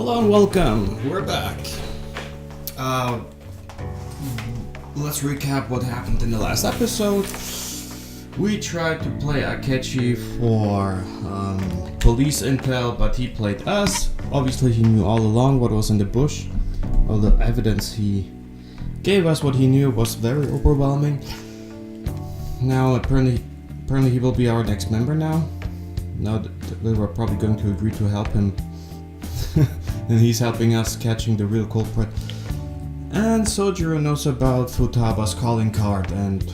Hello and welcome. We're back. Let's recap what happened in the last episode. We tried to play Akechi for police intel, but he played us. Obviously, he knew all along what was in the bush. All the evidence he gave us, what he knew, was very overwhelming. Now, apparently he will be our next member now. Now that we were probably going to agree to help him. And he's helping us catching the real culprit. And Sojiro knows about Futaba's calling card, and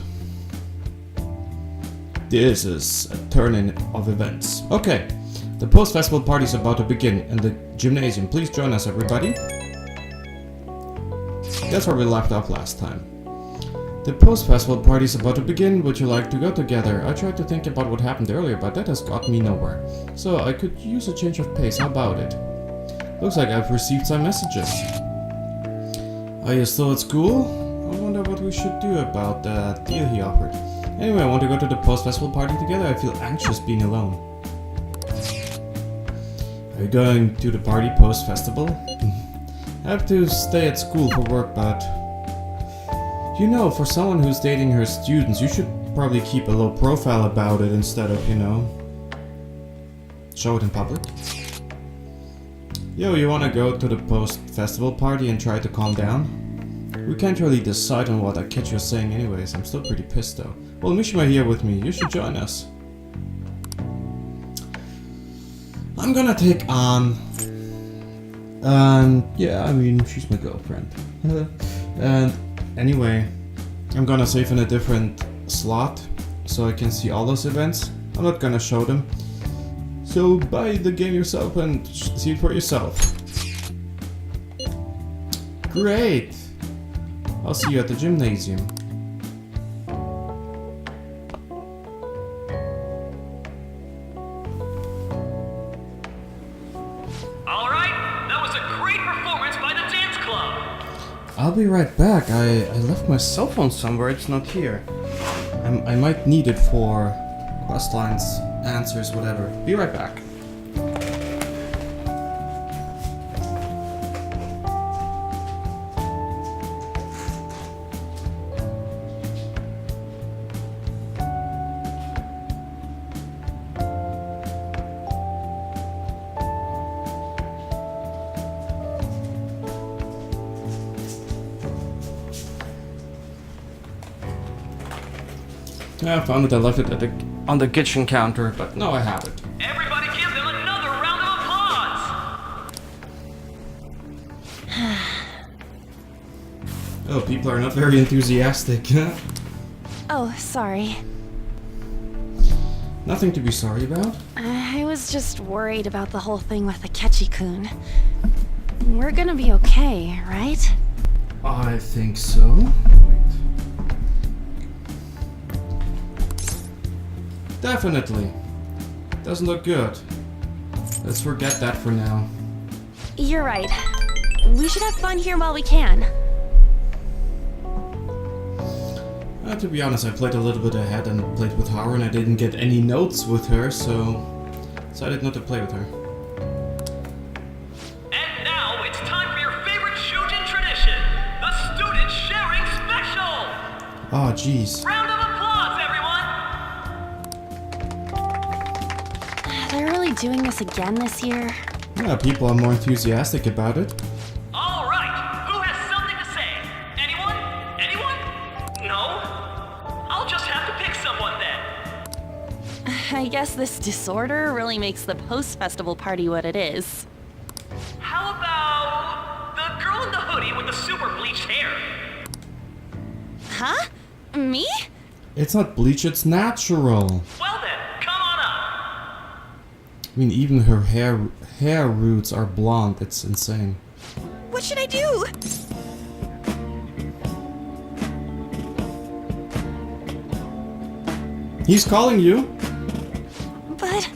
this is a turn of events. Okay, the post-festival party is about to begin in the gymnasium. Please join us, everybody. That's where we left off last time. The post-festival party is about to begin. Would you like to go together? I tried to think about what happened earlier, but that has got me nowhere. So I could use a change of pace. How about it? Looks like I've received some messages. Are you still at school? I wonder what we should do about that deal he offered. Anyway, I want to go to the post-festival party together. I feel anxious being alone. Are you going to the party post-festival? I have to stay at school for work, but... You know, for someone who's dating her students, you should probably keep a low profile about it instead of, show it in public. Yo, you wanna go to the post-festival party and try to calm down? We can't really decide on what Akechi was saying anyways. I'm still pretty pissed though. Well, Mishima here with me. You should join us. I'm gonna take on... yeah, I mean, she's my girlfriend. And anyway, I'm gonna save in a different slot so I can see all those events. I'm not gonna show them. So buy the game yourself and see it for yourself. Great! I'll see you at the gymnasium. Alright, that was a great performance by the dance club! I'll be right back. I left my cell phone somewhere, it's not here. I might need it for quest lines, answers, whatever. Be right back. I found it. I left it on the kitchen counter, but now I have it. Everybody give them another round of applause! Oh, people are not very enthusiastic. Oh, sorry. Nothing to be sorry about. I was just worried about the whole thing with Akechi-kun. We're gonna be okay, right? I think so. Definitely. Doesn't look good. Let's forget that for now. You're right. We should have fun here while we can. To be honest, I played a little bit ahead and played with Haru, and I didn't get any notes with her, so decided not to play with her. And now it's time for your favorite Shujin tradition, the Student Sharing Special! Oh, jeez. Round of applause, everyone! They're really doing this again this year? Yeah, people are more enthusiastic about it. Alright, who has something to say? Anyone? Anyone? No? I'll just have to pick someone then. I guess this disorder really makes the post-festival party what it is. How about the girl in the hoodie with the super bleached hair? Huh? Me? It's not bleach, it's natural. Well then, come on up. I mean, even her hair roots are blonde. It's insane. What should I do? He's calling you. But...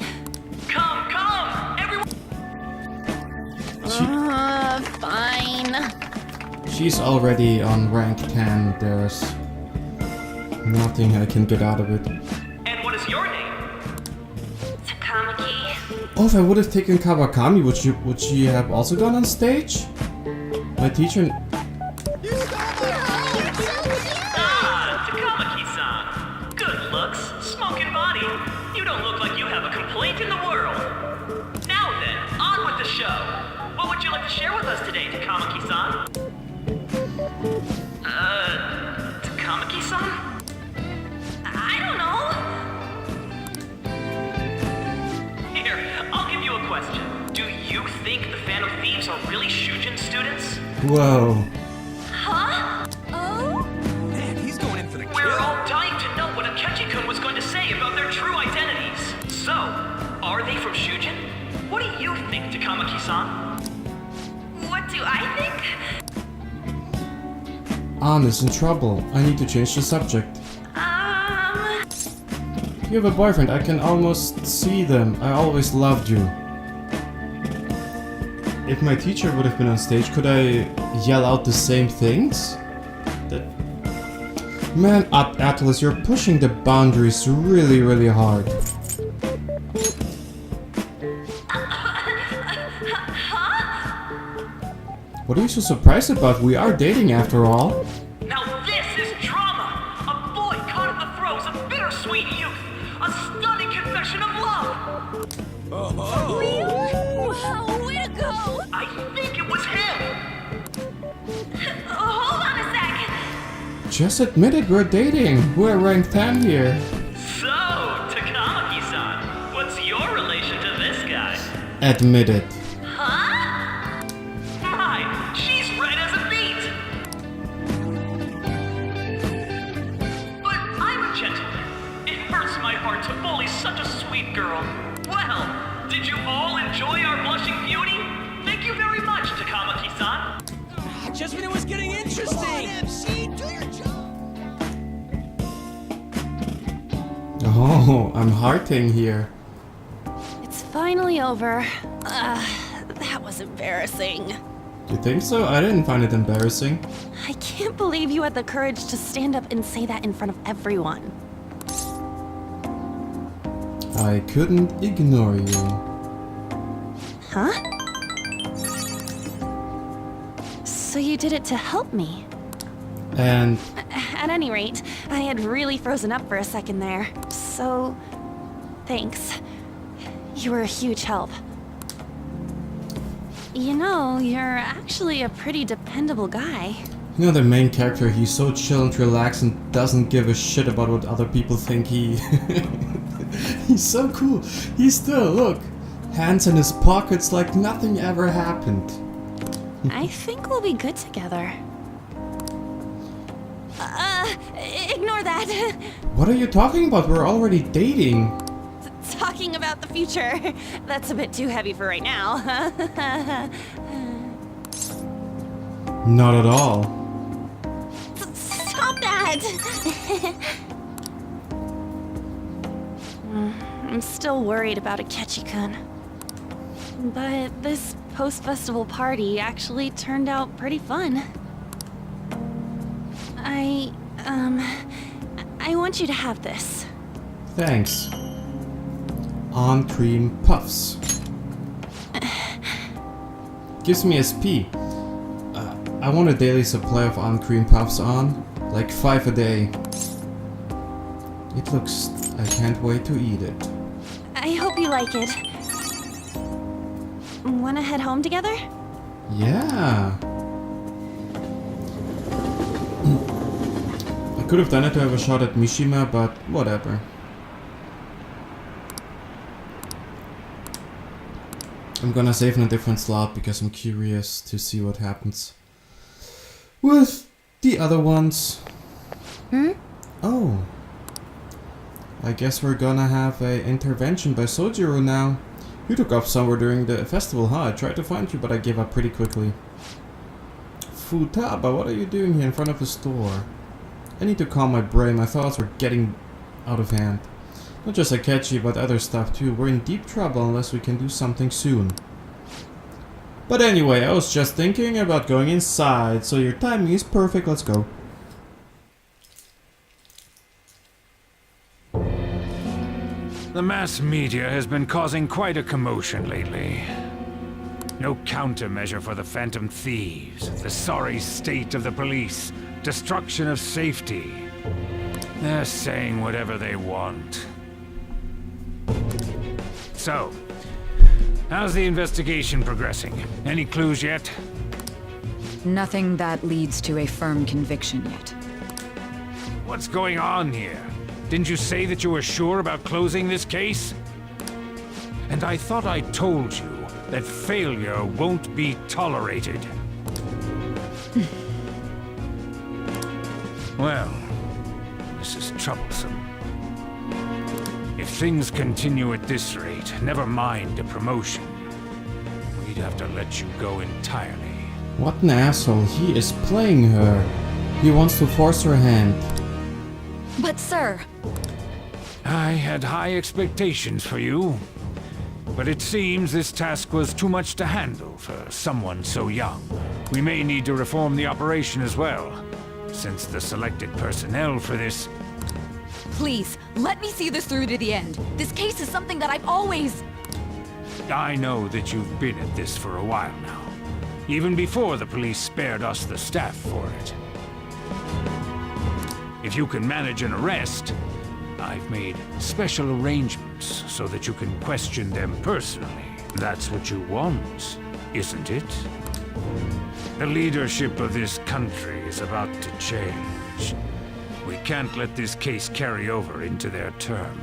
Come, everyone! Fine. She's already on rank 10. There's nothing I can get out of it. And what is your name? Takamaki. Oh, if I would have taken Kawakami, would she have also gone on stage? My teacher... Ah, Takamaki-san. Good looks, smoking body. You don't look like you have a complaint in the world. Now then, on with the show. What would you like to share with us today, Takamaki-san? Takamaki-san? I don't know. Here, I'll give you a question. Do you think the Phantom Thieves are really Shujin students? Whoa. Huh? Oh? Man, he's going in for the kill. We're all dying to know what Akechi-kun was going to say about their true identities. So, are they from Shujin? What do you think, Takamaki-san? What do I think? Ann is in trouble. I need to change the subject. You have a boyfriend. I can almost see them. I always loved you. If my teacher would have been on stage, could I yell out the same things? Man, Atlas, you're pushing the boundaries really, really hard. What are you so surprised about? We are dating after all. Now this is drama! A boy caught in the throes of bittersweet youth! A stunning confession of love! Really? Wow, way to go! I think it was him! Hold on a sec. Just admit it, we're dating. We're ranked 10 here. So, Takamaki-san, what's your relation to this guy? Admit it. Huh? My, she's red as a beet! But I'm a gentleman. It hurts my heart to bully such a sweet girl. Well, did you all enjoy our blushing beauty? Thank you very much, Takamaki-san. Just when it was getting interesting. MC, do your job. Oh, I'm hearting here. It's finally over. That was embarrassing. You think so? I didn't find it embarrassing. I can't believe you had the courage to stand up and say that in front of everyone. I couldn't ignore you. Huh? So you did it to help me. And At any rate, I had really frozen up for a second there. So, thanks. You were a huge help. You know, you're actually a pretty dependable guy. you know the main character, he's so chill and relaxed and doesn't give a shit about what other people think. He's so cool. He's still, look, hands in his pockets like nothing ever happened. I think we'll be good together. Ignore that. What are you talking about? We're already dating. Talking about the future. That's a bit too heavy for right now. Not at all. Stop that! I'm still worried about Akechi-kun. But this post-festival party actually turned out pretty fun. I want you to have this. Thanks. On cream puffs. Gives me SP. I want a daily supply of on cream puffs on. Like 5 a day. It looks... I can't wait to eat it. I hope you like it. Wanna head home together? Yeah. I could have done it to have a shot at Mishima, but whatever. I'm gonna save in a different slot because I'm curious to see what happens with the other ones. Oh. I guess we're gonna have a intervention by Sojiro now. You took off somewhere during the festival, huh? I tried to find you, but I gave up pretty quickly. Futaba, what are you doing here in front of the store? I need to calm my brain. My thoughts are getting out of hand. Not just Akechi, but other stuff too. We're in deep trouble unless we can do something soon. But anyway, I was just thinking about going inside, so your timing is perfect. Let's go. The mass media has been causing quite a commotion lately. No countermeasure for the Phantom Thieves, the sorry state of the police, destruction of safety. They're saying whatever they want. So, how's the investigation progressing? Any clues yet? Nothing that leads to a firm conviction yet. What's going on here? Didn't you say that you were sure about closing this case? And I thought I told you that failure won't be tolerated. Well, this is troublesome. If things continue at this rate, never mind a promotion. We'd have to let you go entirely. What an asshole. He is playing her. He wants to force her hand. But sir, I had high expectations for you. But it seems this task was too much to handle for someone so young. We may need to reform the operation as well, since the selected personnel for this... please, let me see this through to the end. This case is something that I've always... I know that you've been at this for a while now, even before the police spared us the staff for it. If you can manage an arrest, I've made special arrangements so that you can question them personally. That's what you want, isn't it? The leadership of this country is about to change. We can't let this case carry over into their term.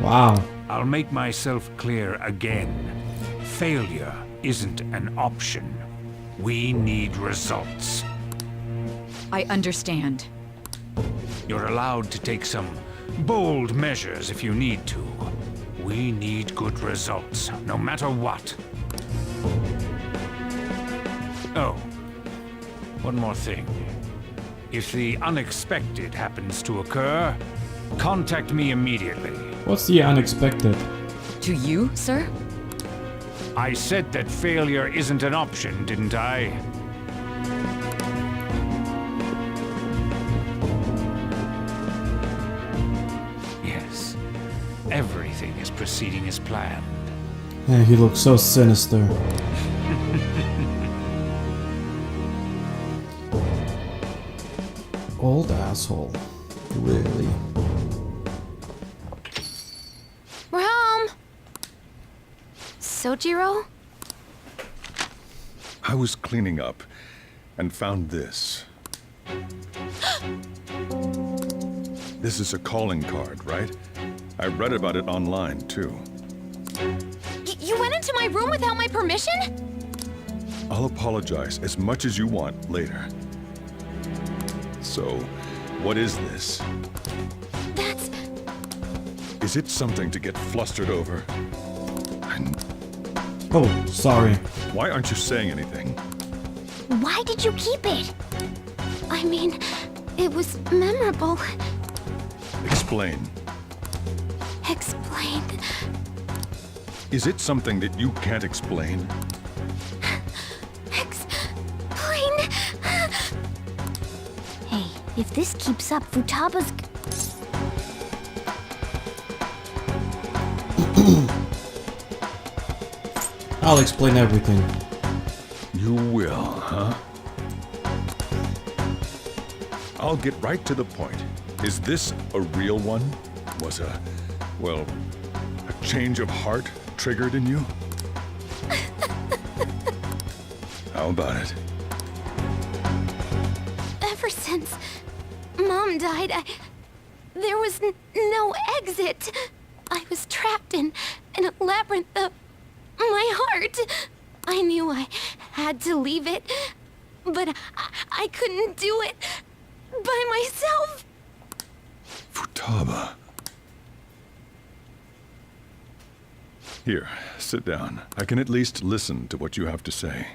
Wow. I'll make myself clear again. Failure isn't an option. We need results. I understand. You're allowed to take some bold measures if you need to. We need good results, no matter what. Oh, one more thing. If the unexpected happens to occur, contact me immediately. What's the unexpected? To you, sir? I said that failure isn't an option, didn't I? Yes. Everything is proceeding as planned. Yeah, he looks so sinister. Old asshole. Really? We're home. Sojiro? I was cleaning up and found this. This is a calling card, right? I read about it online, too. You went into my room without my permission? I'll apologize as much as you want later. So, what is this? That's... Is it something to get flustered over? Oh, sorry. Why aren't you saying anything? Why did you keep it? I mean, it was memorable. Explain. Explain. Is it something that you can't explain? Explain. Hey, if this keeps up, Futaba's... I'll explain everything. You will, huh? I'll get right to the point. Is this a real one? Was a change of heart triggered in you? How about it? Ever since Mom died, there was no exit. I was trapped in a labyrinth of my heart. I knew I had to leave it, but I couldn't do it by myself. Futaba. Here, sit down. I can at least listen to what you have to say.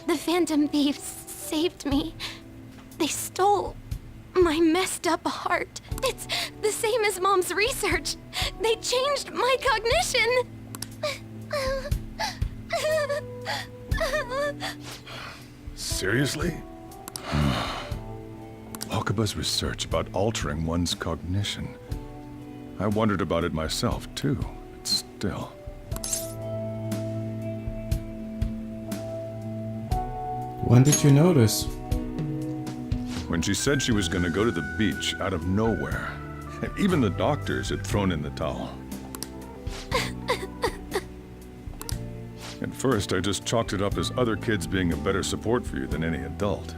The Phantom Thieves saved me. They stole my messed up heart. It's the same as Mom's research. They changed my cognition. Seriously? Wakaba's research about altering one's cognition. I wondered about it myself, too, but still. When did you notice? When she said she was going to go to the beach out of nowhere. And even the doctors had thrown in the towel. At first, I just chalked it up as other kids being a better support for you than any adult.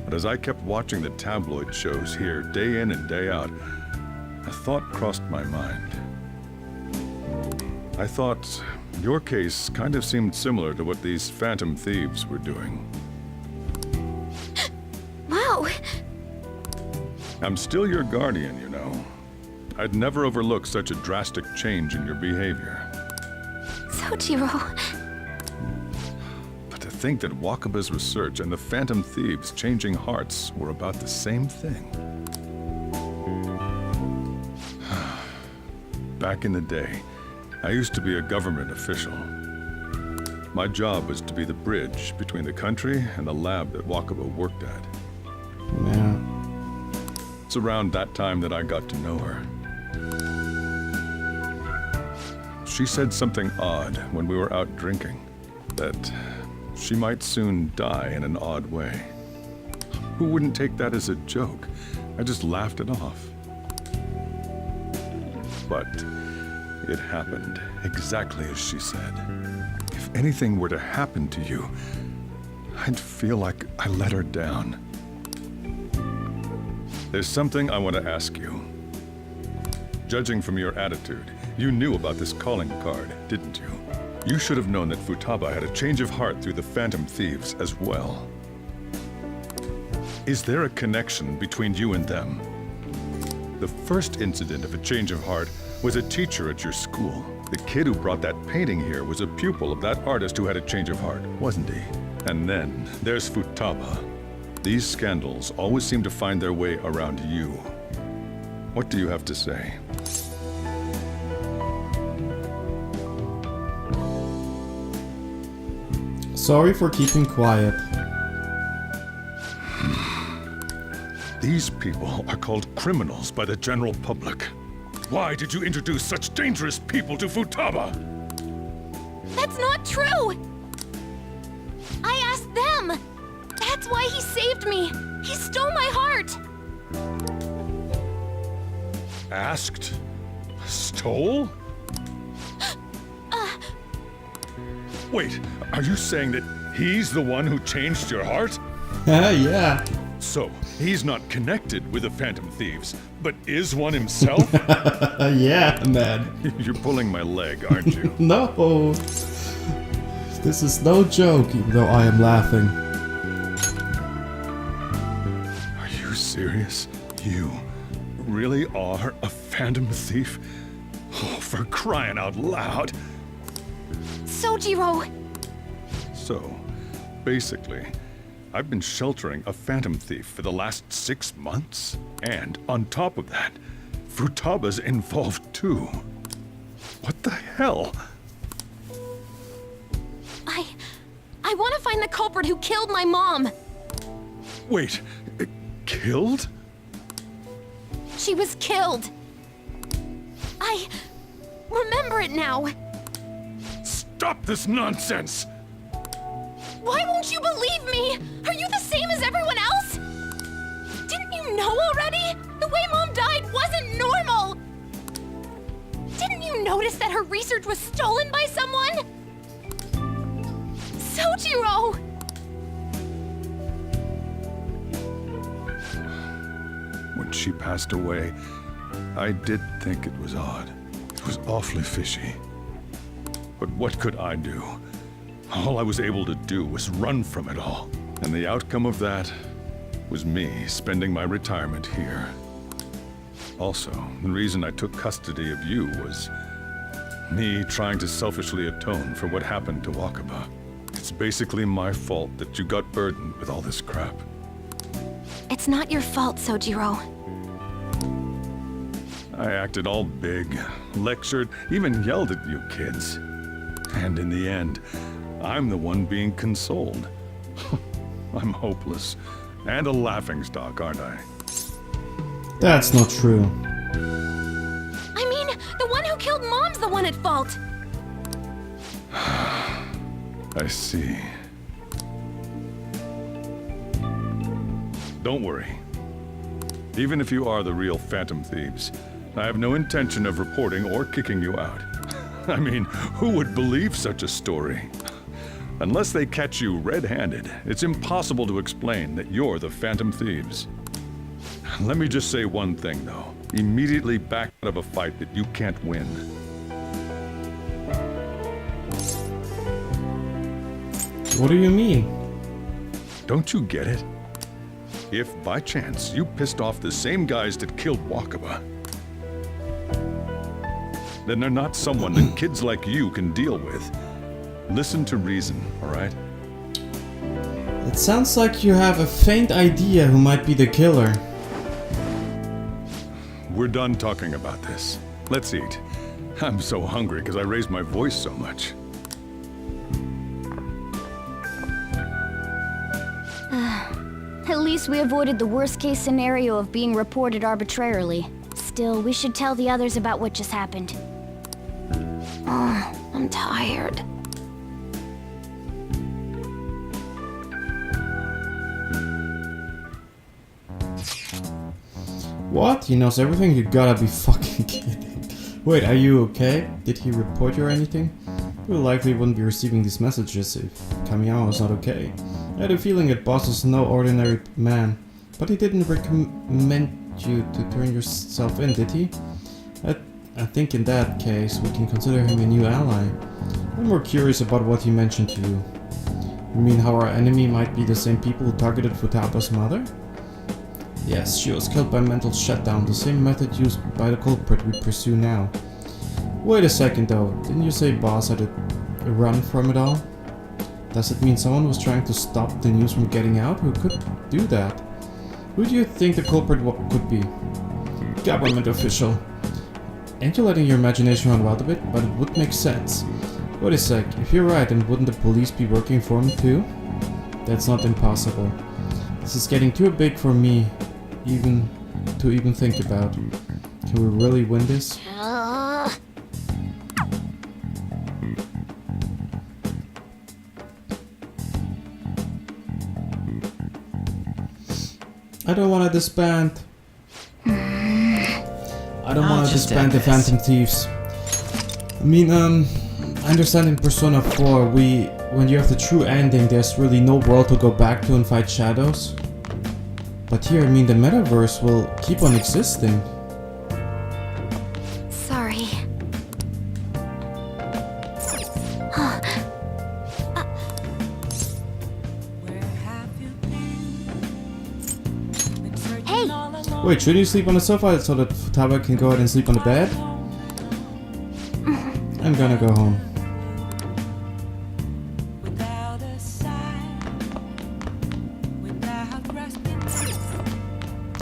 But as I kept watching the tabloid shows here, day in and day out, a thought crossed my mind. I thought your case kind of seemed similar to what these phantom thieves were doing. Wow. I'm still your guardian, you know. I'd never overlook such a drastic change in your behavior. Sojiro. But to think that Wakaba's research and the phantom thieves changing hearts were about the same thing. Back in the day, I used to be a government official. My job was to be the bridge between the country and the lab that Wakaba worked at. Yeah. It's around that time that I got to know her. She said something odd when we were out drinking, that she might soon die in an odd way. Who wouldn't take that as a joke? I just laughed it off. But it happened exactly as she said. If anything were to happen to you, I'd feel like I let her down. There's something I want to ask you. Judging from your attitude, you knew about this calling card, didn't you? You should have known that Futaba had a change of heart through the Phantom Thieves as well. Is there a connection between you and them? The first incident of a change of heart was a teacher at your school. The kid who brought that painting here was a pupil of that artist who had a change of heart, wasn't he? And then there's Futaba. These scandals always seem to find their way around you. What do you have to say? Sorry for keeping quiet. These people are called criminals by the general public. Why did you introduce such dangerous people to Futaba? That's not true! I asked them! That's why he saved me! He stole my heart! Asked? Stole? Wait, are you saying that he's the one who changed your heart? Yeah. So, he's not connected with the Phantom Thieves, but is one himself? Yeah, man. You're pulling my leg, aren't you? No. This is no joke, even though I am laughing. Are you serious? You really are a Phantom Thief? Oh, for crying out loud! Sojiro! So, basically, I've been sheltering a Phantom Thief for the last 6 months. And on top of that, Futaba's involved too. What the hell? I want to find the culprit who killed my mom! Wait, killed? She was killed! I remember it now! Stop this nonsense! Why won't you believe me? Are you the same as everyone else? Didn't you know already? The way Mom died wasn't normal! Didn't you notice that her research was stolen by someone? Sojiro! When she passed away, I did think it was odd. It was awfully fishy. But what could I do? All I was able to do was run from it all. And the outcome of that was me spending my retirement here. Also, the reason I took custody of you was me trying to selfishly atone for what happened to Wakaba. It's basically my fault that you got burdened with all this crap. It's not your fault, Sojiro. I acted all big, lectured, even yelled at you kids. And in the end, I'm the one being consoled. I'm hopeless, And a laughingstock, aren't I? That's not true. I mean, the one who killed Mom's the one at fault. I see. Don't worry. Even if you are the real Phantom Thieves, I have no intention of reporting or kicking you out. I mean, who would believe such a story? Unless they catch you red-handed, it's impossible to explain that you're the Phantom Thieves. Let me just say one thing, though. Immediately back out of a fight that you can't win. What do you mean? Don't you get it? If, by chance, you pissed off the same guys that killed Wakaba, then they're not someone that kids like you can deal with. Listen to reason, all right? It sounds like you have a faint idea who might be the killer. We're done talking about this. Let's eat. I'm so hungry because I raised my voice so much. At least we avoided the worst-case scenario of being reported arbitrarily. Still, we should tell the others about what just happened. I'm tired. What? He knows everything? You gotta be fucking kidding. Wait, are you okay? Did he report you or anything? You likely wouldn't be receiving these messages if Kamiyama was not okay. I had a feeling that Boss is no ordinary man. But he didn't recommend you to turn yourself in, did he? I think in that case, we can consider him a new ally. I'm more curious about what he mentioned to you. You mean how our enemy might be the same people who targeted Futaba's mother? Yes, she was killed by mental shutdown, the same method used by the culprit we pursue now. Wait a second though, didn't you say Boss had a run from it all? Does it mean someone was trying to stop the news from getting out? Who could do that? Who do you think the culprit could be? Government official. Ain't you letting your imagination run wild a bit? But it would make sense. Wait a sec, if you're right, then wouldn't the police be working for him too? That's not impossible. This is getting too big for me to even think about. Can we really win this? I don't want to disband. I don't want to disband the Phantom Thieves. I mean, I understand in Persona 4, when you have the true ending, there's really no world to go back to and fight shadows. But here, I mean, the metaverse will keep on existing. Sorry. Hey! Wait, shouldn't you sleep on the sofa so that Futaba can go ahead and sleep on the bed? I'm gonna go home.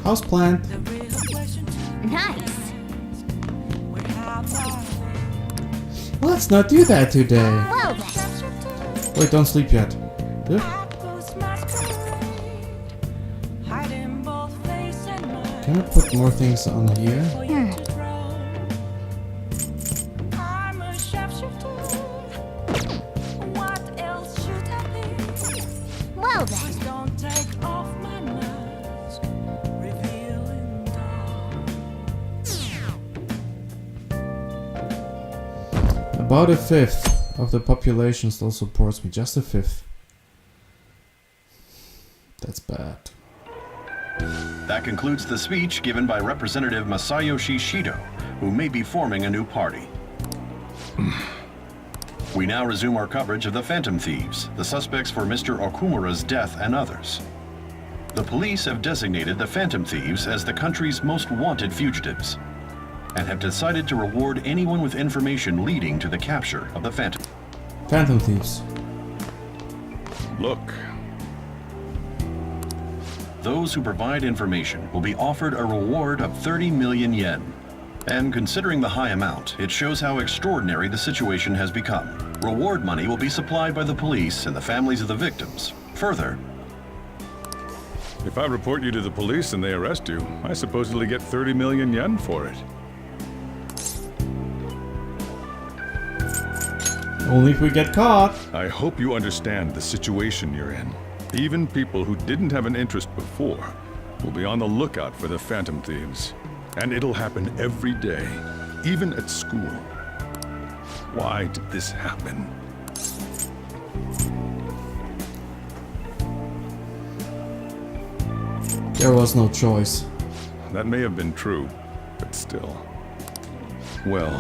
House plant. Nice! Let's not do that today. Well then. Wait, don't sleep yet. Good. Can I put more things on here? Well then. About a fifth of the population still supports me. Just a fifth. That's bad. That concludes the speech given by Representative Masayoshi Shido, who may be forming a new party. We now resume our coverage of the Phantom Thieves, the suspects for Mr. Okumura's death and others. The police have designated the Phantom Thieves as the country's most wanted fugitives, and have decided to reward anyone with information leading to the capture of the Phantom Thieves. Look. Those who provide information will be offered a reward of 30 million yen. And considering the high amount, it shows how extraordinary the situation has become. Reward money will be supplied by the police and the families of the victims. Further, If I report you to the police and they arrest you, I supposedly get 30 million yen for it. Only if we get caught. I hope you understand the situation you're in. Even people who didn't have an interest before will be on the lookout for the Phantom Thieves. And it'll happen every day, even at school. Why did this happen? There was no choice. That may have been true, but still. Well,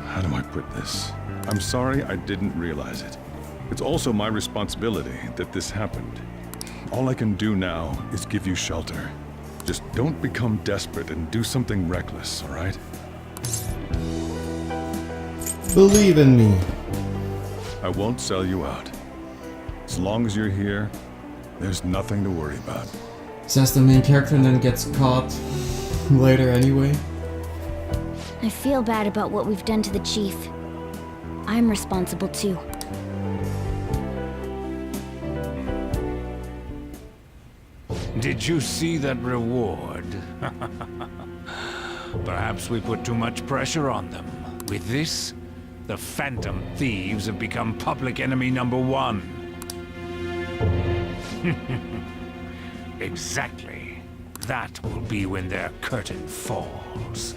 how do I put this? I'm sorry I didn't realize it. It's also my responsibility that this happened. All I can do now is give you shelter. Just don't become desperate and do something reckless, all right? Believe in me. I won't sell you out. As long as you're here, there's nothing to worry about. Says the main character and then gets caught later anyway. I feel bad about what we've done to the chief. I'm responsible too. Did you see that reward? Perhaps we put too much pressure on them. With this, the Phantom Thieves have become public enemy #1. Exactly. That will be when their curtain falls.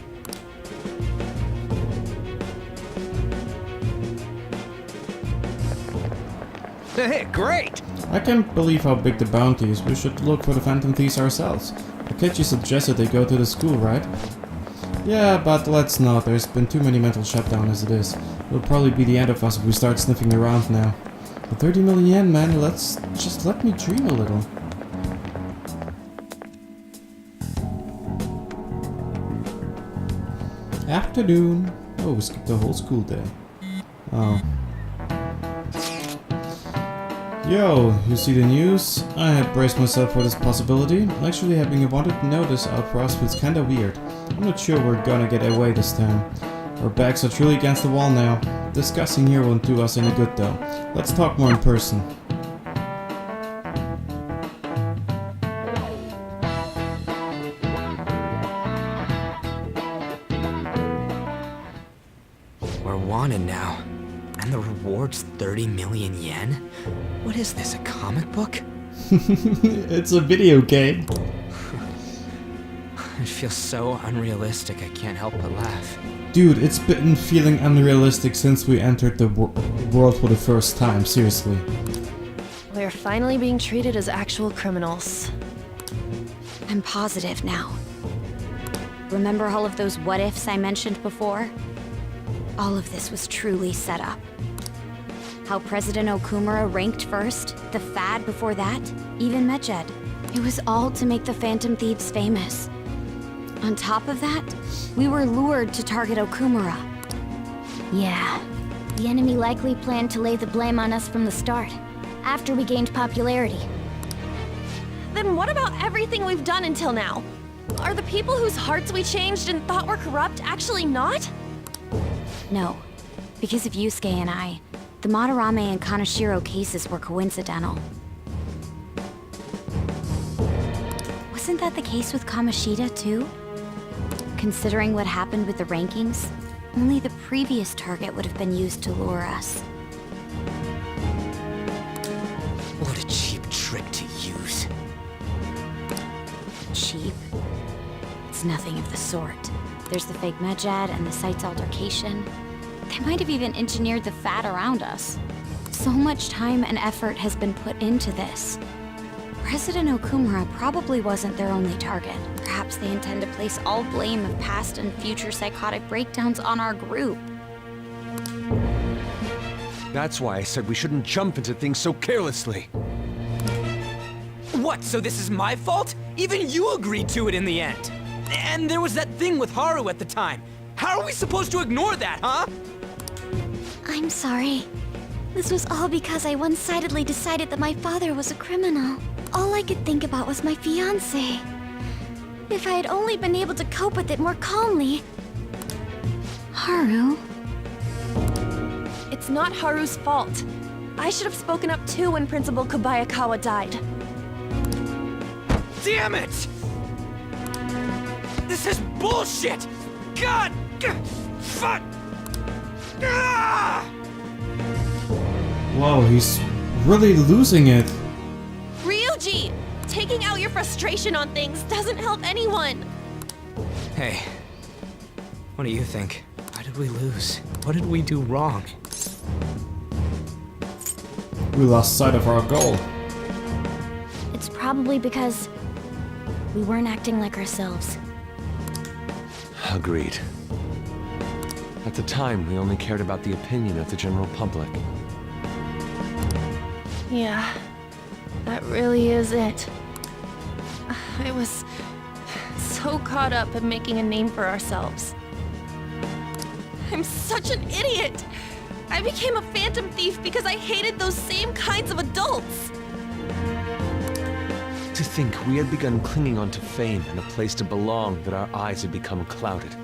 Hey, great! I can't believe how big the bounty is. We should look for the Phantom Thieves ourselves. Akechi suggested they go to the school, right? Yeah, but let's not. There's been too many mental shutdown as it is. It'll probably be the end of us if we start sniffing around now. But 30 million yen, man, let me dream a little. Afternoon. Oh, we skipped the whole school day. Oh. Yo, you see the news? I had braced myself for this possibility. Actually, having a wanted notice out for us feels kinda weird. I'm not sure we're gonna get away this time. Our backs are truly against the wall now. Discussing here won't do us any good though. Let's talk more in person. We're wanted now. And the reward's 30 million yen? What is this, a comic book? It's a video game. It feels so unrealistic, I can't help but laugh. Dude, it's been feeling unrealistic since we entered the world for the first time, seriously. We're finally being treated as actual criminals. I'm positive now. Remember all of those what-ifs I mentioned before? All of this was truly set up. How President Okumura ranked first, the Fad before that, even Medjed. It was all to make the Phantom Thieves famous. On top of that, we were lured to target Okumura. Yeah, the enemy likely planned to lay the blame on us from the start, after we gained popularity. Then what about everything we've done until now? Are the people whose hearts we changed and thought were corrupt actually not? No, because of Yusuke and I, the Madarame and Kaneshiro cases were coincidental. Wasn't that the case with Kamoshida, too? Considering what happened with the rankings, only the previous target would have been used to lure us. What a cheap trick to use. Cheap? It's nothing of the sort. There's the fake Medjed and the site's altercation. They might have even engineered the Fad around us. So much time and effort has been put into this. President Okumura probably wasn't their only target. Perhaps they intend to place all blame of past and future psychotic breakdowns on our group. That's why I said we shouldn't jump into things so carelessly. What, so this is my fault? Even you agreed to it in the end. And there was that thing with Haru at the time. How are we supposed to ignore that, huh? I'm sorry. This was all because I one-sidedly decided that my father was a criminal. All I could think about was my fiancé. If I had only been able to cope with it more calmly. Haru? It's not Haru's fault. I should have spoken up too when Principal Kobayakawa died. damn it! This is bullshit! God! Fuck! Ah! Whoa, he's really losing it. Ryuji! Taking out your frustration on things doesn't help anyone. Hey, what do you think? Why did we lose? What did we do wrong? We lost sight of our goal. It's probably because we weren't acting like ourselves. Agreed. At the time, we only cared about the opinion of the general public. Yeah, that really is it. I was so caught up in making a name for ourselves. I'm such an idiot! I became a phantom thief because I hated those same kinds of adults! To think we had begun clinging onto fame and a place to belong that our eyes had become clouded.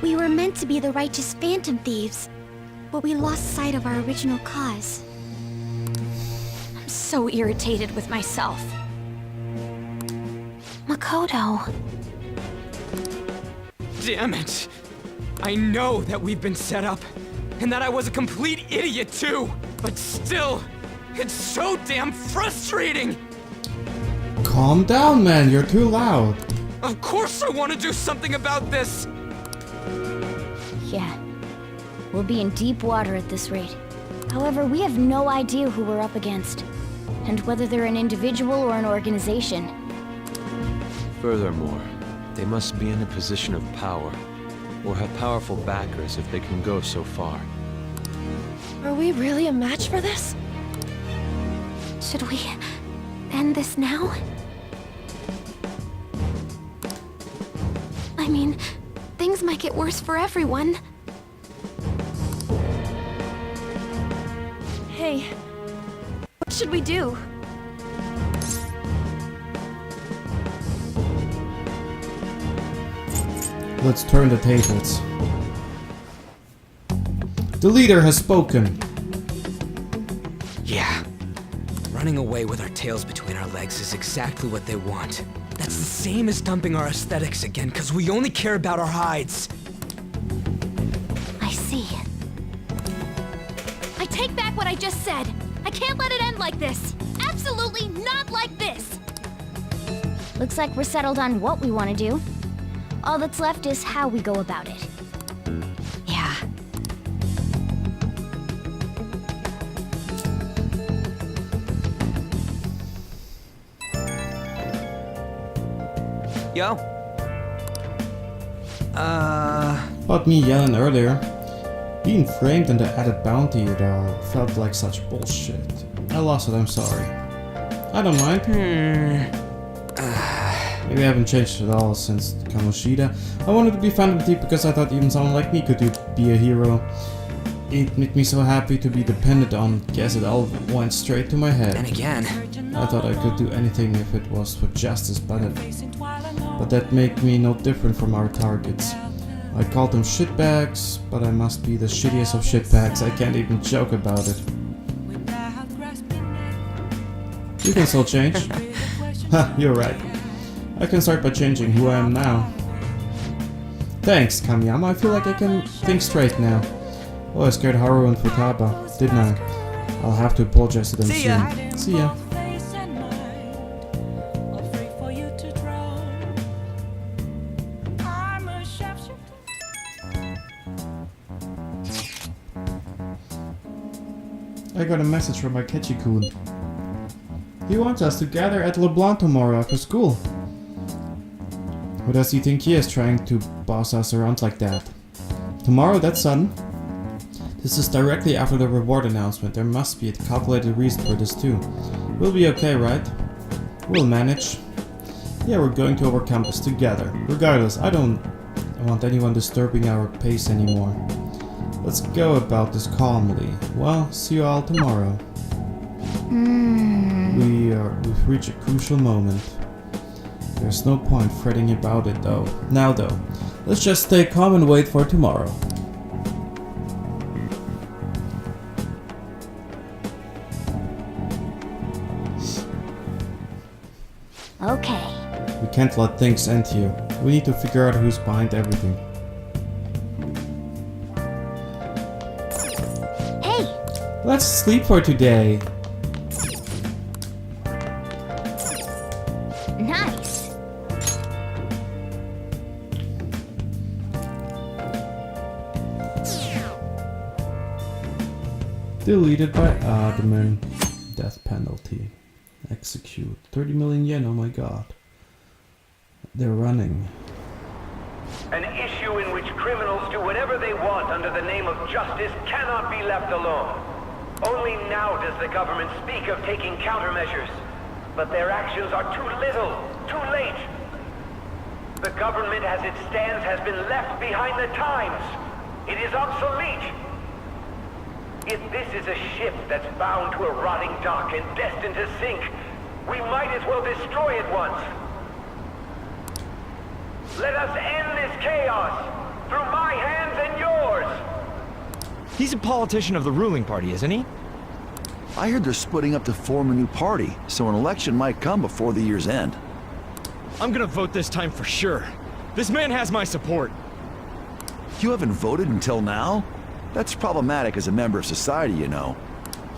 We were meant to be the righteous phantom thieves, but we lost sight of our original cause. I'm so irritated with myself. Makoto. Damn it! I know that we've been set up, and that I was a complete idiot too! But still, it's so damn frustrating! Calm down, man, you're too loud. Of course I want to do something about this! Yeah. We'll be in deep water at this rate. However, we have no idea who we're up against, and whether they're an individual or an organization. Furthermore, they must be in a position of power, or have powerful backers if they can go so far. Are we really a match for this? Should we end this now? I mean, things might get worse for everyone. Hey, what should we do? Let's turn the tables. The leader has spoken. Yeah. Running away with our tails between our legs is exactly what they want. That's the same as dumping our aesthetics again, because we only care about our hides. I see. I take back what I just said. I can't let it end like this. Absolutely not like this. Looks like we're settled on what we want to do. All that's left is how we go about it. Yeah. Yo? About me yelling earlier. Being framed and the added bounty, it all felt like such bullshit. I lost it, I'm sorry. I don't mind. Maybe I haven't changed at all since Kamoshida. I wanted to be Phantom Thief because I thought even someone like me could be a hero. It made me so happy to be dependent on. Guess it all went straight to my head. And again. I thought I could do anything if it was for justice, but that made me no different from our targets. I called them shitbags, but I must be the shittiest of shitbags. I can't even joke about it. You can still change. Ha, you're right. I can start by changing who I am now. Thanks, Kamiyama. I feel like I can think straight now. Oh, I scared Haru and Futaba, didn't I? I'll have to apologize to them See ya. soon. See ya. I got a message from Akechi-kun. He wants us to gather at LeBlanc tomorrow after school. Who does he think he is, trying to boss us around like that? Tomorrow, that's sudden. This is directly after the reward announcement. There must be a calculated reason for this too. We'll be okay, right? We'll manage. Yeah, we're going to overcome this together. Regardless, I don't want anyone disturbing our pace anymore. Let's go about this calmly. Well, see you all tomorrow. We've reached a crucial moment. There's no point fretting about it though. Now though, let's just stay calm and wait for tomorrow. Can't let things end here. We need to figure out who's behind everything. Hey! Let's sleep for today. Nice! Deleted by admin. Death penalty. Execute. 30 million yen, oh my god. They're running. An issue in which criminals do whatever they want under the name of justice cannot be left alone. Only now does the government speak of taking countermeasures. But their actions are too little, too late. The government as it stands has been left behind the times. It is obsolete. If this is a ship that's bound to a rotting dock and destined to sink, we might as well destroy it once. Let us end this chaos through my hands and yours. He's a politician of the ruling party, isn't he? I heard they're splitting up to form a new party, so an election might come before the year's end. I'm gonna vote this time for sure. This man has my support. You haven't voted until now? That's problematic as a member of society, you know.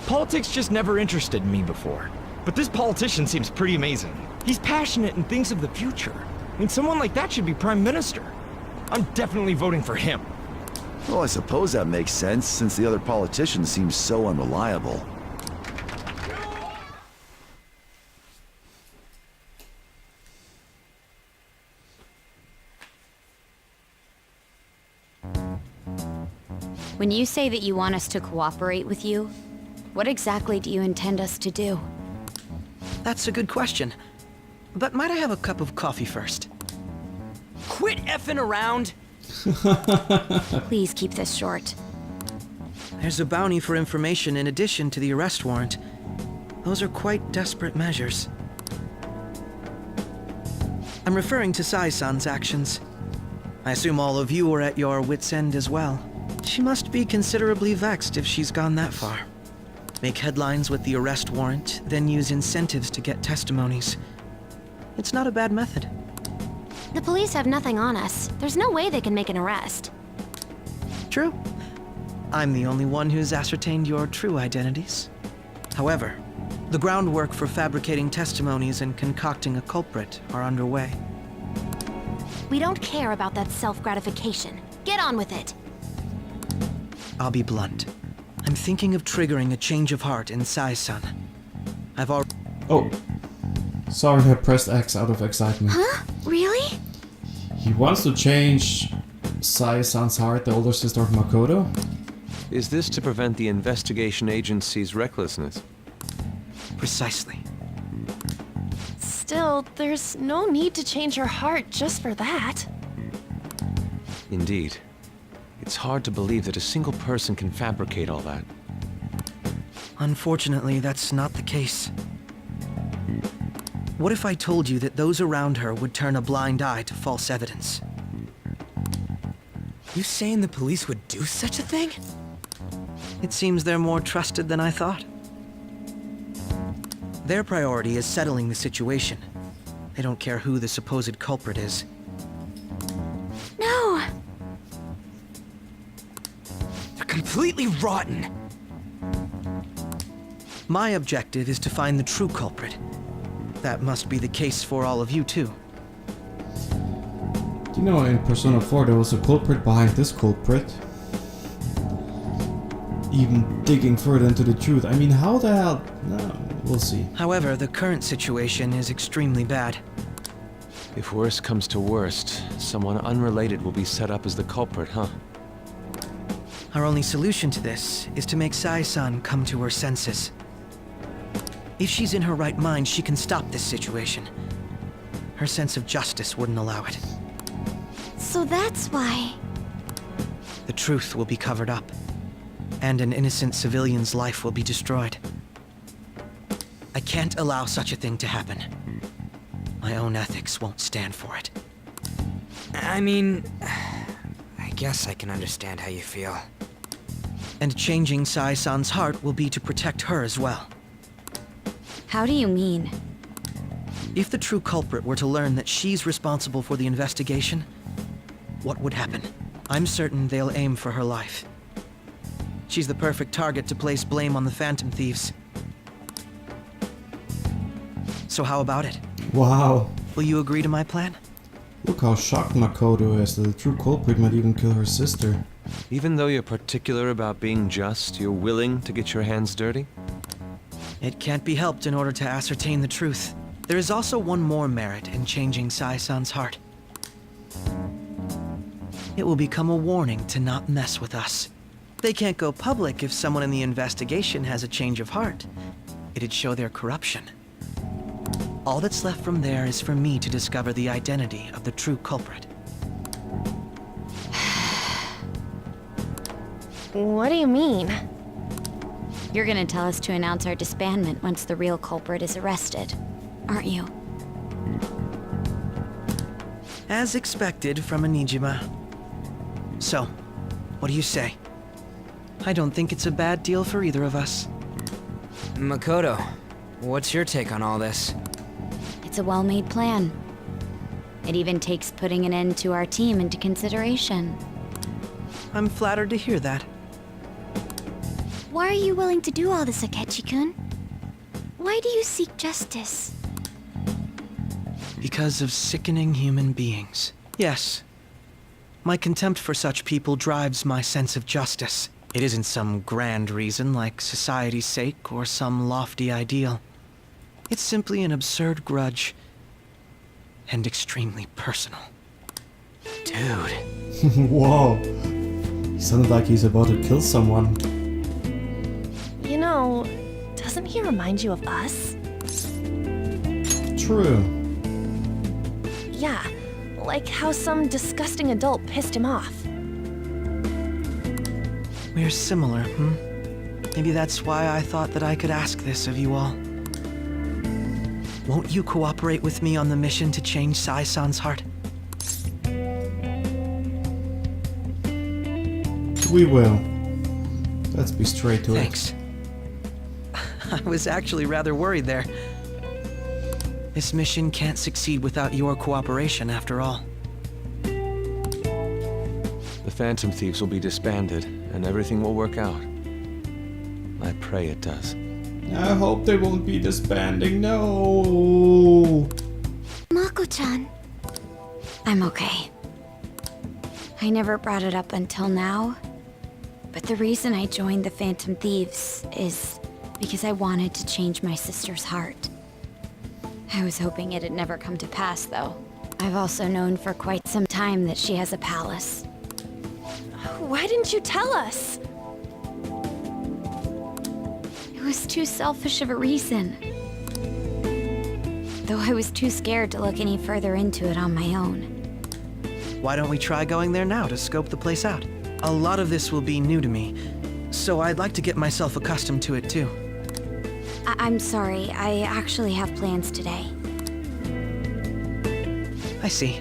Politics just never interested me before. But this politician seems pretty amazing. He's passionate and thinks of the future. I mean, someone like that should be prime minister. I'm definitely voting for him. Well, I suppose that makes sense, since the other politicians seem so unreliable. When you say that you want us to cooperate with you, what exactly do you intend us to do? That's a good question. But might I have a cup of coffee first? Quit effing around! Please keep this short. There's a bounty for information in addition to the arrest warrant. Those are quite desperate measures. I'm referring to Sai-san's actions. I assume all of you are at your wits' end as well. She must be considerably vexed if she's gone that far. Make headlines with the arrest warrant, then use incentives to get testimonies. It's not a bad method. The police have nothing on us. There's no way they can make an arrest. True. I'm the only one who's ascertained your true identities. However, the groundwork for fabricating testimonies and concocting a culprit are underway. We don't care about that self-gratification. Get on with it. I'll be blunt. I'm thinking of triggering a change of heart in Sai-san. I've already... Oh. Sorry, I pressed X out of excitement. Huh? Really? He wants to change Sai-san's heart, the older sister of Makoto? Is this to prevent the investigation agency's recklessness? Precisely. Still, there's no need to change her heart just for that. Indeed. It's hard to believe that a single person can fabricate all that. Unfortunately, that's not the case. What if I told you that those around her would turn a blind eye to false evidence? You saying the police would do such a thing? It seems they're more trusted than I thought. Their priority is settling the situation. They don't care who the supposed culprit is. No! They're completely rotten. My objective is to find the true culprit. That must be the case for all of you, too. You know, in Persona 4 there was a culprit behind this culprit. Even digging further into the truth. I mean, how the hell... No, we'll see. However, the current situation is extremely bad. If worst comes to worst, someone unrelated will be set up as the culprit, huh? Our only solution to this is to make Sai-san come to her senses. If she's in her right mind, she can stop this situation. Her sense of justice wouldn't allow it. So that's why... The truth will be covered up, and an innocent civilian's life will be destroyed. I can't allow such a thing to happen. My own ethics won't stand for it. I mean... I guess I can understand how you feel. And changing Sai-san's heart will be to protect her as well. How do you mean? If the true culprit were to learn that she's responsible for the investigation, what would happen? I'm certain they'll aim for her life. She's the perfect target to place blame on the Phantom Thieves. So how about it? Wow. Will you agree to my plan? Look how shocked Makoto is that the true culprit might even kill her sister. Even though you're particular about being just, you're willing to get your hands dirty? It can't be helped in order to ascertain the truth. There is also one more merit in changing Sai-san's heart. It will become a warning to not mess with us. They can't go public if someone in the investigation has a change of heart. It'd show their corruption. All that's left from there is for me to discover the identity of the true culprit. What do you mean? You're gonna tell us to announce our disbandment once the real culprit is arrested, aren't you? As expected from a Nijima. So, what do you say? I don't think it's a bad deal for either of us. Makoto, what's your take on all this? It's a well-made plan. It even takes putting an end to our team into consideration. I'm flattered to hear that. Why are you willing to do all this, Akechi-kun? Why do you seek justice? Because of sickening human beings. Yes. My contempt for such people drives my sense of justice. It isn't some grand reason like society's sake or some lofty ideal. It's simply an absurd grudge. And extremely personal. Dude. Whoa. He sounded like he's about to kill someone. You know, doesn't he remind you of us? True. Yeah, like how some disgusting adult pissed him off. We're similar, Maybe that's why I thought that I could ask this of you all. Won't you cooperate with me on the mission to change Sai-san's heart? We will. Let's be straight to Thanks. I was actually rather worried there. This mission can't succeed without your cooperation, after all. The Phantom Thieves will be disbanded, and everything will work out. I pray it does. I hope they won't be disbanding, no! Mako-chan. I'm okay. I never brought it up until now, but the reason I joined the Phantom Thieves is because I wanted to change my sister's heart. I was hoping it'd never come to pass, though. I've also known for quite some time that she has a palace. Why didn't you tell us? It was too selfish of a reason. Though I was too scared to look any further into it on my own. Why don't we try going there now to scope the place out? A lot of this will be new to me, so I'd like to get myself accustomed to it too. I'm sorry, I actually have plans today. I see.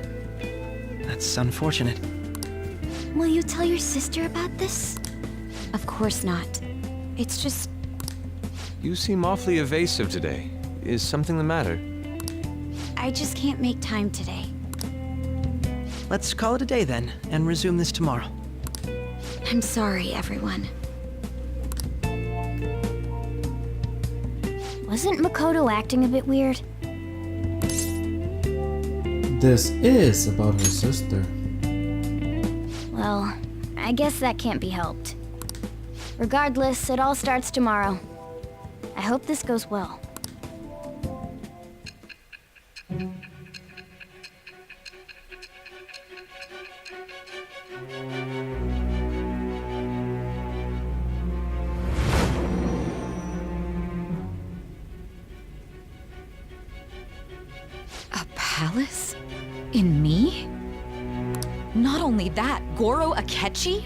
That's unfortunate. Will you tell your sister about this? Of course not. It's just... You seem awfully evasive today. Is something the matter? I just can't make time today. Let's call it a day then, and resume this tomorrow. I'm sorry, everyone. Wasn't Makoto acting a bit weird? This is about her sister. Well, I guess that can't be helped. Regardless, it all starts tomorrow. I hope this goes well. A palace? In me? Not only that, Goro Akechi?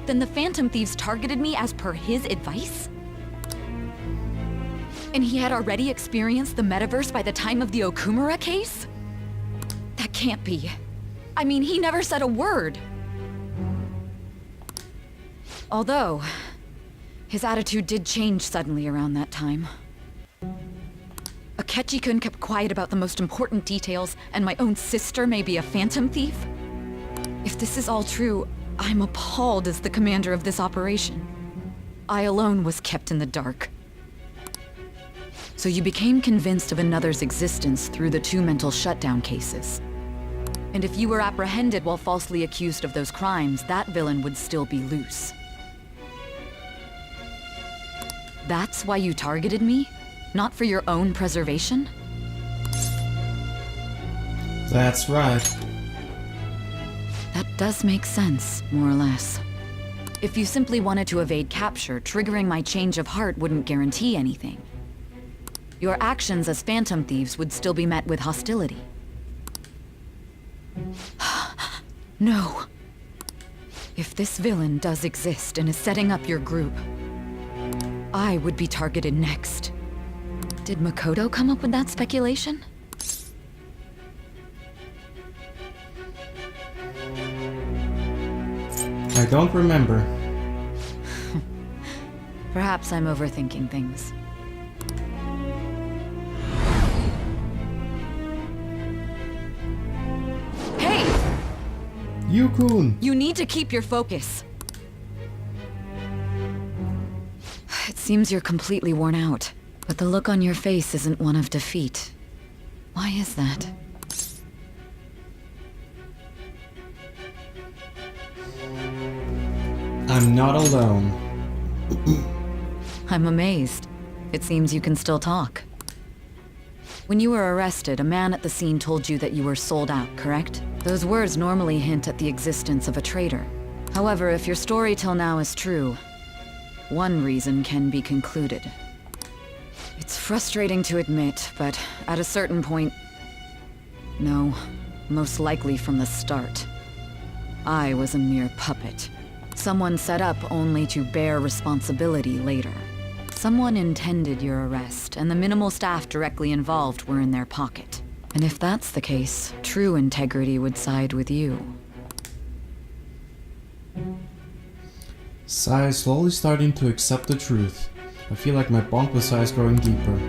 Then the Phantom Thieves targeted me as per his advice? And he had already experienced the metaverse by the time of the Okumura case? That can't be. I mean, he never said a word. Although, his attitude did change suddenly around that time. Akechi-kun kept quiet about the most important details, and my own sister may be a phantom thief? If this is all true, I'm appalled as the commander of this operation. I alone was kept in the dark. So you became convinced of another's existence through the 2 mental shutdown cases. And if you were apprehended while falsely accused of those crimes, that villain would still be loose. That's why you targeted me? Not for your own preservation? That's right. That does make sense, more or less. If you simply wanted to evade capture, triggering my change of heart wouldn't guarantee anything. Your actions as phantom thieves would still be met with hostility. No. If this villain does exist and is setting up your group, I would be targeted next. Did Makoto come up with that speculation? I don't remember. Perhaps I'm overthinking things. Hey! Yukun! You need to keep your focus. It seems you're completely worn out, but the look on your face isn't one of defeat. Why is that? I'm not alone. I'm amazed. It seems you can still talk. When you were arrested, a man at the scene told you that you were sold out, correct? Those words normally hint at the existence of a traitor. However, if your story till now is true, one reason can be concluded. It's frustrating to admit, but at a certain point... No, most likely from the start. I was a mere puppet. Someone set up only to bear responsibility later. Someone intended your arrest, and the minimal staff directly involved were in their pocket. And if that's the case, true integrity would side with you. Sai is slowly starting to accept the truth. I feel like my bond with Sai is growing deeper.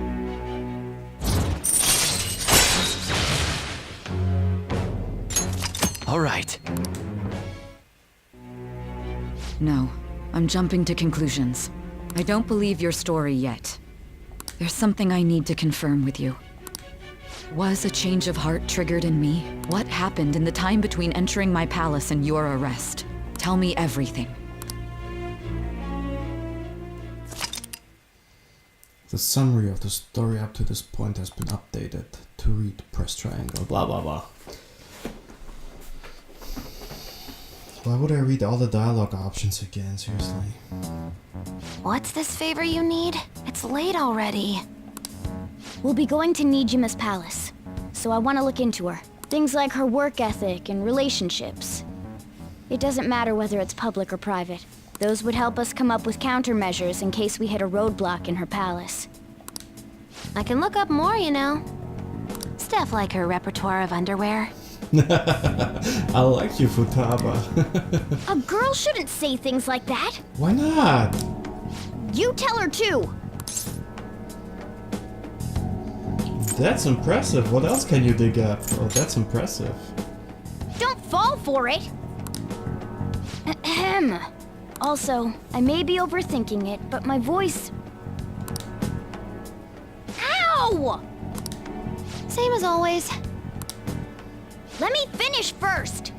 All right. No, I'm jumping to conclusions. I don't believe your story yet. There's something I need to confirm with you. Was a change of heart triggered in me? What happened in the time between entering my palace and your arrest? Tell me everything. The summary of the story up to this point has been updated. To read, press triangle, blah blah blah. Why would I read all the dialogue options again, seriously? What's this favor you need? It's late already. We'll be going to Nijima's palace, so I want to look into her. Things like her work ethic and relationships. It doesn't matter whether it's public or private. Those would help us come up with countermeasures in case we hit a roadblock in her palace. I can look up more, you know. Stuff like her repertoire of underwear. I like you, Futaba. A girl shouldn't say things like that. Why not? You tell her too. That's impressive. What else can you dig up? Oh, that's impressive. Don't fall for it. Ahem. Also, I may be overthinking it, but my voice... Ow! Same as always. Let me finish first!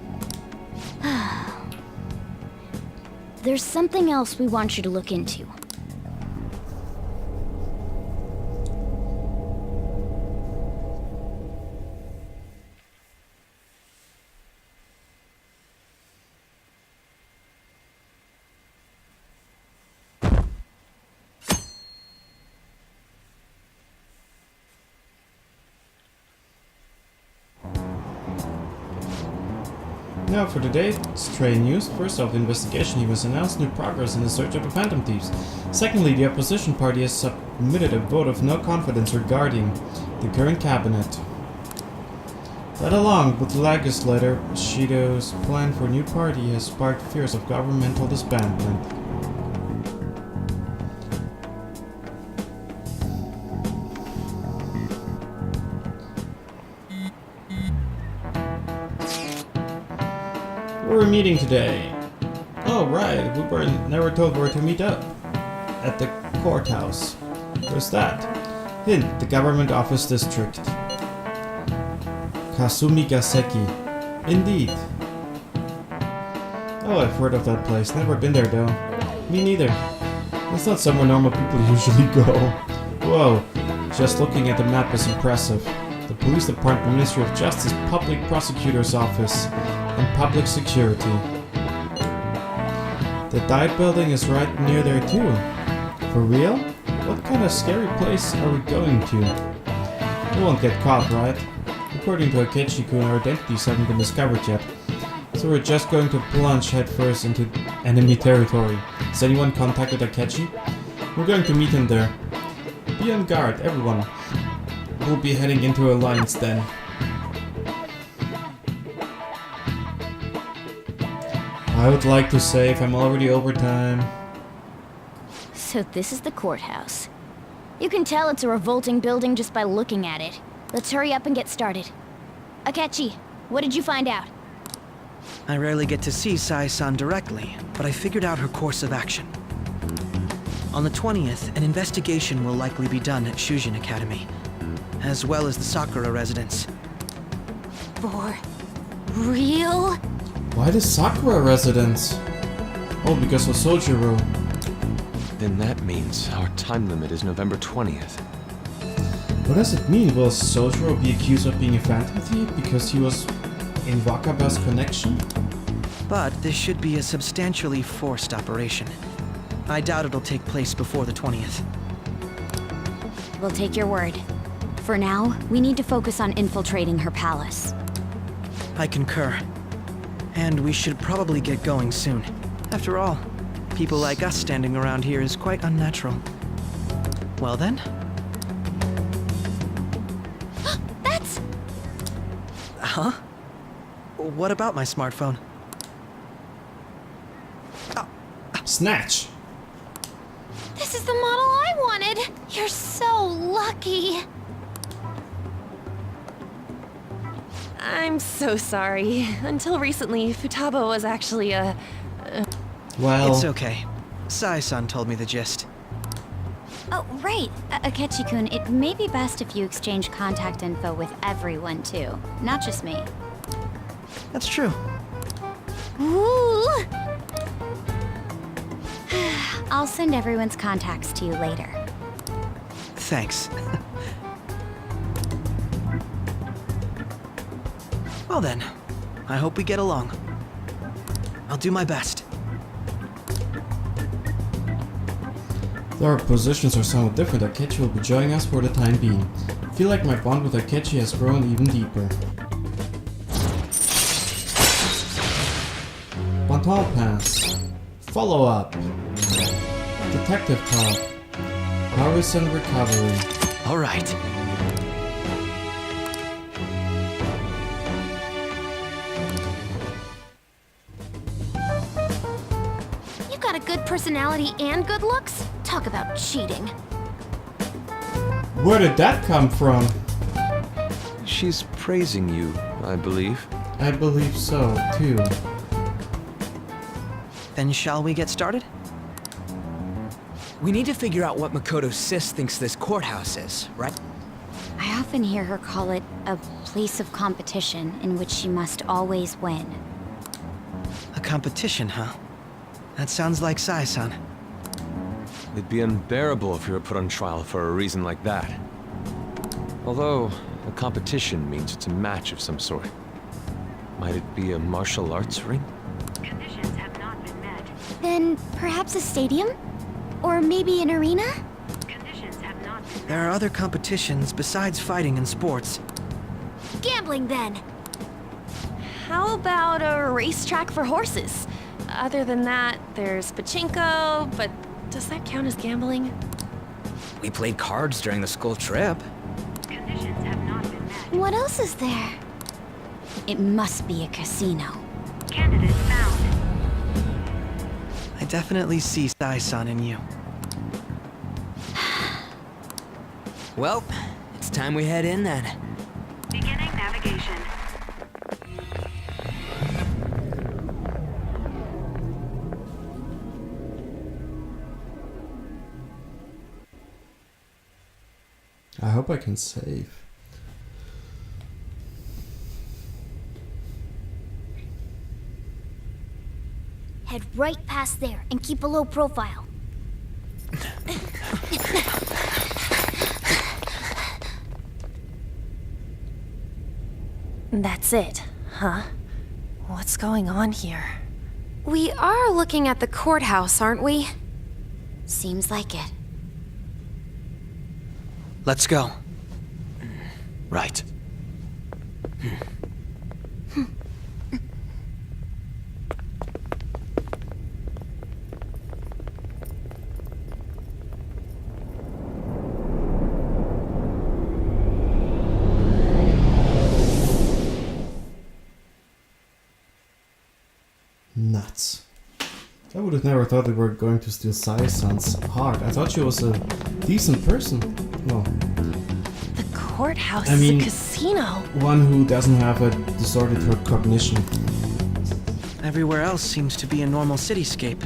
There's something else we want you to look into. Now for today's Stray News. First off, the investigation he was announced new progress in the search of the Phantom Thieves. Secondly, the opposition party has submitted a vote of no confidence regarding the current cabinet. That along with the legislator, Shido's plan for a new party has sparked fears of governmental disbandment. we meeting today? Oh, right. We were never told where to meet up. At the courthouse. Where's that? Hint, the government office district. Kasumigaseki. Indeed. Oh, I've heard of that place. Never been there, though. Me neither. That's not somewhere normal people usually go. Whoa. Just looking at the map is impressive. The Police Department, Ministry of Justice, Public Prosecutor's Office, and Public Security. The Diet Building is right near there too. For real? What kind of scary place are we going to? We won't get caught, right? According to Akechi-kun, our identities haven't been discovered yet. So we're just going to plunge headfirst into enemy territory. Has anyone contacted Akechi? We're going to meet him there. Be on guard, everyone. We'll be heading into Alliance then. I would like to save, I'm already over time. So this is the courthouse. You can tell it's a revolting building just by looking at it. Let's hurry up and get started. Akechi, what did you find out? I rarely get to see Sai-san directly, but I figured out her course of action. On the 20th, an investigation will likely be done at Shujin Academy, as well as the Sakura residence. For real? Why the Sakura residence? Oh, because of Sojiro. Then that means our time limit is November 20th. What does it mean? Will Sojiro be accused of being a phantom thief because he was in Wakaba's connection? But this should be a substantially forced operation. I doubt it'll take place before the 20th. We'll take your word. For now, we need to focus on infiltrating her palace. I concur. And we should probably get going soon. After all, people like us standing around here is quite unnatural. Well then? That's... Huh? What about my smartphone? Snatch! This is the model I wanted! You're so lucky! I'm so sorry. Until recently, Futaba was actually a... Well... It's okay. Sai-san told me the gist. Oh, right. Akechi-kun, it may be best if you exchange contact info with everyone, too. Not just me. That's true. Ooh! I'll send everyone's contacts to you later. Thanks. Well then, I hope we get along. I'll do my best. Though our positions are somewhat different, Akechi will be joining us for the time being. I feel like my bond with Akechi has grown even deeper. Baton Pass. Follow up. Detective Talk. Harrison Recovery. Alright. You got a good personality and good looks? Talk about cheating. Where did that come from? She's praising you, I believe. I believe so, too. Then shall we get started? We need to figure out what Makoto's sis thinks this courthouse is, right? I often hear her call it a place of competition in which she must always win. A competition, huh? That sounds like Sai-san. It'd be unbearable if you were put on trial for a reason like that. Although, a competition means it's a match of some sort. Might it be a martial arts ring? Conditions have not been met. Then perhaps a stadium? Or maybe an arena? Conditions have not been met. There are other competitions besides fighting and sports. Gambling, then. How about a racetrack for horses? Other than that, there's pachinko, but does that count as gambling? We played cards during the school trip. Conditions have not been met. What else is there? It must be a casino. Candidate found. I definitely see Sai-san in you. Well, it's time we head in then. Beginning navigation. I hope I can save. Head right past there and keep a low profile. That's it, huh? What's going on here? We are looking at the courthouse, aren't we? Seems like it. Let's go. Right. Nuts. I would have never thought they were going to steal Sai-san's heart. I thought she was a decent person. Well, The courthouse I mean, is a casino. one who doesn't have a distorted cognition. Everywhere else seems to be a normal cityscape.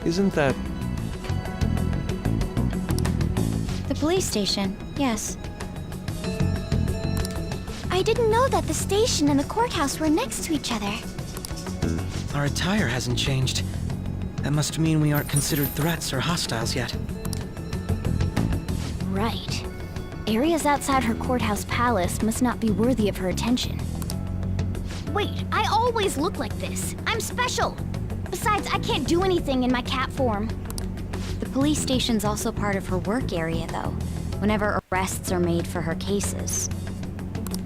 Isn't that... The police station, yes. I didn't know that the station and the courthouse were next to each other. Our attire hasn't changed. That must mean we aren't considered threats or hostiles yet. Right. Areas outside her courthouse palace must not be worthy of her attention. Wait, I always look like this. I'm special. Besides, I can't do anything in my cat form. The police station's also part of her work area, though, whenever arrests are made for her cases.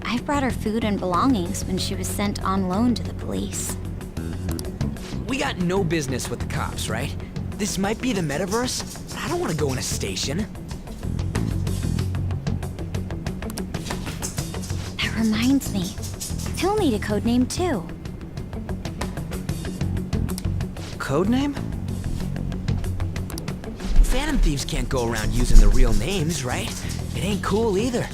I've brought her food and belongings when she was sent on loan to the police. We got no business with the cops, right? This might be the metaverse, but I don't want to go in a station. That reminds me. He'll need a code name, too. Codename? Phantom thieves can't go around using the real names, right? It ain't cool either.